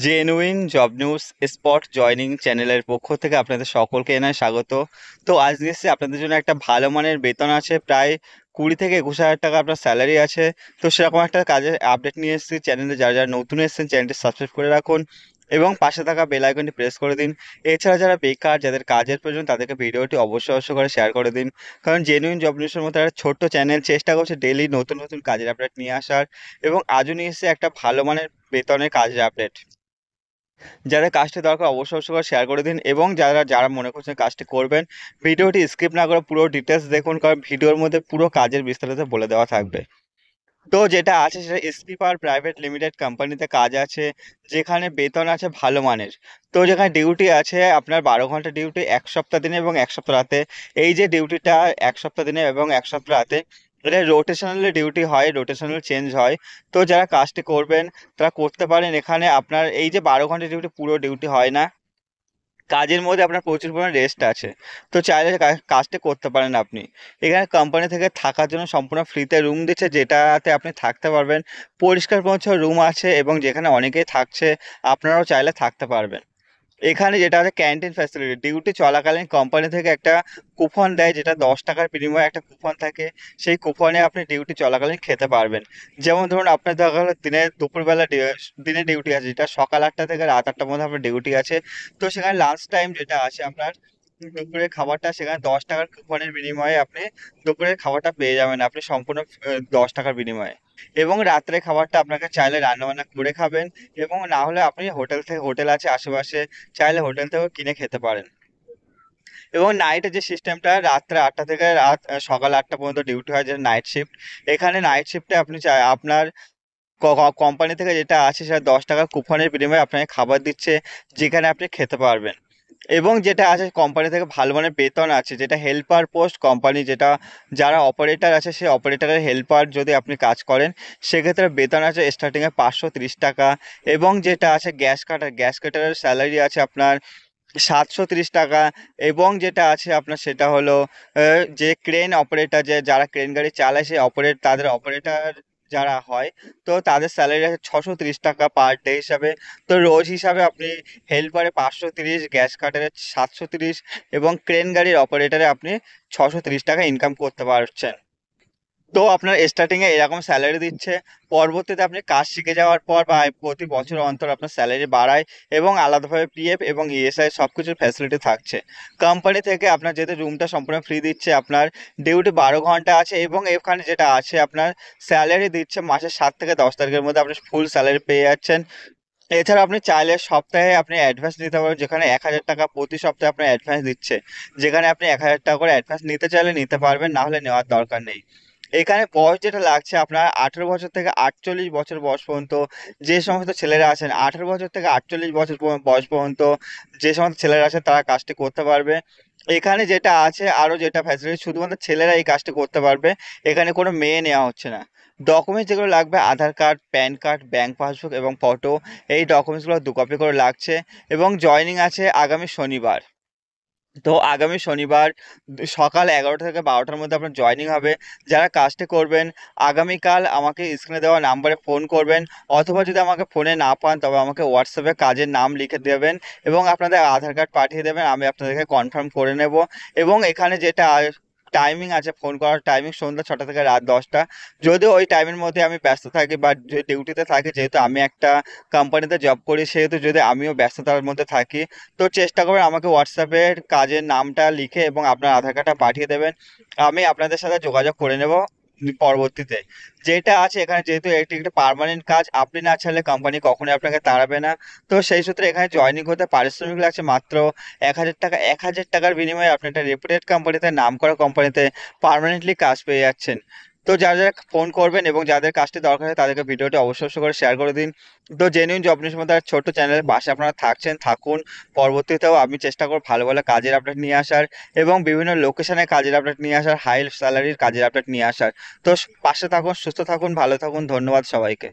Genuine job news spot joining চ্যানেলের পক্ষ থেকে আপনাদের সকলকে এনায় স্বাগত। তো আজ এসে আপনাদের জন্য একটা ভালো মানের বেতন আছে, প্রায় 20 থেকে 21 হাজার টাকা আপনার স্যালারি আছে। তো সেরকম একটা কাজের আপডেট নিয়ে এসেছি চ্যানেলে। যারা যারা নতুন এসেছেন চ্যানেলটি সাবস্ক্রাইব করে রাখুন এবং পাশে থাকা বেল আইকনটি প্রেস করে দিন। এছাড়া যারা বেকার, যাদের কাজের প্রয়োজন, তাদেরকে ভিডিওটি অবশ্যই অবশ্যই করে শেয়ার করে দিন। কারণ জেনুইন জব নিউজের মতো একটা ছোট্ট চ্যানেল চেষ্টা করছে ডেইলি নতুন নতুন কাজের আপডেট নিয়ে আসার, এবং আজও নিয়ে এসেছে একটা ভালো মানের বেতনের কাজের আপডেট। যাদের কাজটি দরকার অবশ্যই অবশ্যই করে শেয়ার করে দিন, এবং যারা যারা মনে করছেন কাজটি করবেন, ভিডিওটি স্কিপ না করে পুরো ডিটেলস দেখুন, কারণ ভিডিওর মধ্যে পুরো কাজের বিস্তারিত বলে দেওয়া থাকবে। তো যেটা আছে সেটা এসপি পাওয়ার প্রাইভেট লিমিটেড কোম্পানিতে কাজ আছে, যেখানে বেতন আছে ভালো মানের। তো যেখানে ডিউটি আছে আপনার 12 ঘন্টা ডিউটি, 1 সপ্তাহ দিনে এবং 1 সপ্তাহ রাতে। এই যে ডিউটিটা 1 সপ্তাহ দিনে এবং 1 সপ্তাহ রাতে, এটা রোটেশনাল ডিউটি হয়, রোটেশনাল চেঞ্জ হয়। তো যারা কাজটি করবেন তারা করতে পারেন। এখানে আপনার এই যে 12 ঘন্টা ডিউটি, পুরো ডিউটি হয় না, কাজের মধ্যে আপনার প্রচুর পরিমাণে রেস্ট আছে। তো চাইলে কাজটা করতে পারেন আপনি। এখানে কোম্পানি থেকে থাকার জন্য সম্পূর্ণ ফ্রিতে রুম দিচ্ছে, যেটাতে আপনি থাকতে পারবেন। পরিষ্কার পরিচ্ছন্ন রুম আছে, এবং যেখানে অনেকেই থাকছে, আপনারাও চাইলে থাকতে পারবেন। এখানে যেটা আছে ক্যান্টিন ফ্যাসিলিটি, ডিউটি চলাকালীন কোম্পানি থেকে একটা কুপন দেয়, যেটা 10 টাকার বিনিময়ে একটা কুপন থাকে। সেই কুপনে আপনি ডিউটি চলাকালীন খেতে পারবেন। যেমন ধরুন আপনার দেখা গেলো দিনে দুপুরবেলা দিনে ডিউটি আছে, যেটা সকাল 8টা থেকে রাত 8টার মধ্যে আপনার ডিউটি আছে। তো সেখানে লাঞ্চ টাইম যেটা আছে আপনার, দুপুরের খাবারটা সেখানে 10 টাকার কুপনের বিনিময়ে আপনি দুপুরের খাবারটা পেয়ে যাবেন, আপনি সম্পূর্ণ 10 টাকার বিনিময়ে। এবং রাত্রে খাবারটা আপনাকে চাইলে রান্নাবান্না করে খাবেন, এবং না হলে আপনি হোটেল আছে আশেপাশে, চাইলে হোটেল থেকেও কিনে খেতে পারেন। এবং নাইটের যে সিস্টেমটা, রাত্রে 8টা থেকে সকাল 8টা পর্যন্ত ডিউটি হয়, যেটা নাইট শিফট। এখানে নাইট শিফটে আপনি আপনার কোম্পানি থেকে যেটা আছে সেটা 10 টাকার কুপনের বিনিময়ে আপনাকে খাবার দিচ্ছে, যেখানে আপনি খেতে পারবেন। এবং যেটা আছে কোম্পানি থেকে ভালো মানের বেতন আছে, যেটা হেল্পার পোস্ট কোম্পানি, যেটা যারা অপারেটর আছে সেই অপারেটরের হেল্পার যদি আপনি কাজ করেন, সেক্ষেত্রে বেতন আছে স্টার্টিংয়ে 530 টাকা। এবং যেটা আছে গ্যাস কাটারের স্যালারি আছে আপনার 730 টাকা। এবং যেটা আছে আপনার সেটা হলো যে ক্রেন অপারেটর, যে যারা ক্রেন গাড়ি চালায় সেই তাদের অপারেটর যারা হয়, তো তাদের স্যালারি আছে 630 টাকা পার ডে হিসাবে। তো রোজ হিসাবে আপনি হেল্পারে 530, গ্যাস কাটারে 730, এবং ক্রেন গাড়ির অপারেটরে আপনি 630 টাকা ইনকাম করতে পারছেন। তো আপনার স্টার্টিংয়ে এরকম স্যালারি দিচ্ছে। পরবর্তীতে আপনি কাজ শিখে যাওয়ার পর বা প্রতি বছর অন্তর আপনার স্যালারি বাড়ায়, এবং আলাদাভাবে পিএফ এবং ইএসআই সব কিছুর ফ্যাসিলিটি থাকছে। কোম্পানি থেকে আপনার যেহেতু রুমটা সম্পূর্ণ ফ্রি দিচ্ছে, আপনার ডিউটি 12 ঘন্টা আছে, এবং এখানে যেটা আছে আপনার স্যালারি দিচ্ছে মাসের 7 থেকে 10 তারিখের মধ্যে আপনি ফুল স্যালারি পেয়ে যাচ্ছেন। এছাড়া আপনি চাইলে সপ্তাহে আপনি অ্যাডভান্স নিতে পারবেন, যেখানে 1,000 টাকা প্রতি সপ্তাহে আপনার অ্যাডভান্স দিচ্ছে, যেখানে আপনি 1,000 টাকা করে অ্যাডভান্স নিতে চাইলে নিতে পারবেন, না হলে নেওয়ার দরকার নেই। এখানে বয়স যেটা লাগছে আপনার 18 বছর থেকে 48 বছর বয়স পর্যন্ত। যে সমস্ত ছেলেরা আছেন 18 বছর থেকে 48 বছর বয়স পর্যন্ত, যে সমস্ত ছেলেরা আছে তারা কাজটি করতে পারবে। এখানে যেটা আছে আরও যেটা ফ্যাসিলিটি, শুধুমাত্র ছেলেরা এই কাজটি করতে পারবে, এখানে কোনো মেয়ে নেওয়া হচ্ছে না। ডকুমেন্টস যেগুলো লাগবে, Aadhaar card, PAN card, bank passbook এবং ফটো, এই ডকুমেন্টসগুলো 2 কপি করে লাগছে। এবং জয়েনিং আছে আগামী শনিবার। তো আগামী শনিবার সকাল 11টা থেকে 12টার মধ্যে আপনার জয়েনিং হবে। যারা কাজটি করবেন আগামীকাল আমাকে স্ক্রিনে দেওয়া নাম্বারে ফোন করবেন, অথবা যদি আমাকে ফোনে না পান তবে আমাকে হোয়াটসঅ্যাপে কাজের নাম লিখে দেবেন, এবং আপনাদের আধার কার্ড পাঠিয়ে দেবেন, আমি আপনাদেরকে কনফার্ম করে নেব। এবং এখানে যেটা টাইমিং আছে, ফোন করার টাইমিং সন্ধ্যা 6টা থেকে রাত 10টা। যদিও ওই টাইমের মধ্যে আমি ব্যস্ত থাকি বা ডিউটিতে থাকি, যেহেতু আমি একটা কোম্পানিতে জব করি, সেহেতু যদি আমিও ব্যস্ততার মধ্যে থাকি, তো চেষ্টা করবেন আমাকে হোয়াটসঅ্যাপের কাজের নামটা লিখে এবং আপনার আধার কার্ডটা পাঠিয়ে দেবেন। আমি আপনাদের সাথে যোগাযোগ করে নেব পরবর্তীতে। যেটা আছে এখানে, যেহেতু এটি একটা পার্মানেন্ট কাজ, আপনি না চাইলে কোম্পানি কখনোই আপনাকে তাড়াবে না। তো সেই সূত্রে এখানে জয়েনিং করতে পারিশ্রমিক লাগছে মাত্র 1,000 টাকা। 1,000 টাকার বিনিময়ে আপনি একটা রেপুটেড কোম্পানিতে, নাম করা কোম্পানিতে পার্মানেন্টলি কাজ পেয়ে যাচ্ছেন। তো যারা যারা ফোন করবেন এবং যাদের কাজটি দরকার হয় তাদেরকে ভিডিওটি অবশ্যই অবশ্যই করে শেয়ার করে দিন। তো জেনুইন জব নিউজ মধ্যে একটা ছোট্ট চ্যানেলের পাশে আপনারা থাকুন। পরবর্তীতেও আমি চেষ্টা করব ভালো ভালো কাজের আপডেট নিয়ে আসার, এবং বিভিন্ন লোকেশনে কাজের আপডেট নিয়ে আসার, হাই স্যালারির কাজের আপডেট নিয়ে আসার। তো পাশে থাকুন, সুস্থ থাকুন, ভালো থাকুন। ধন্যবাদ সবাইকে।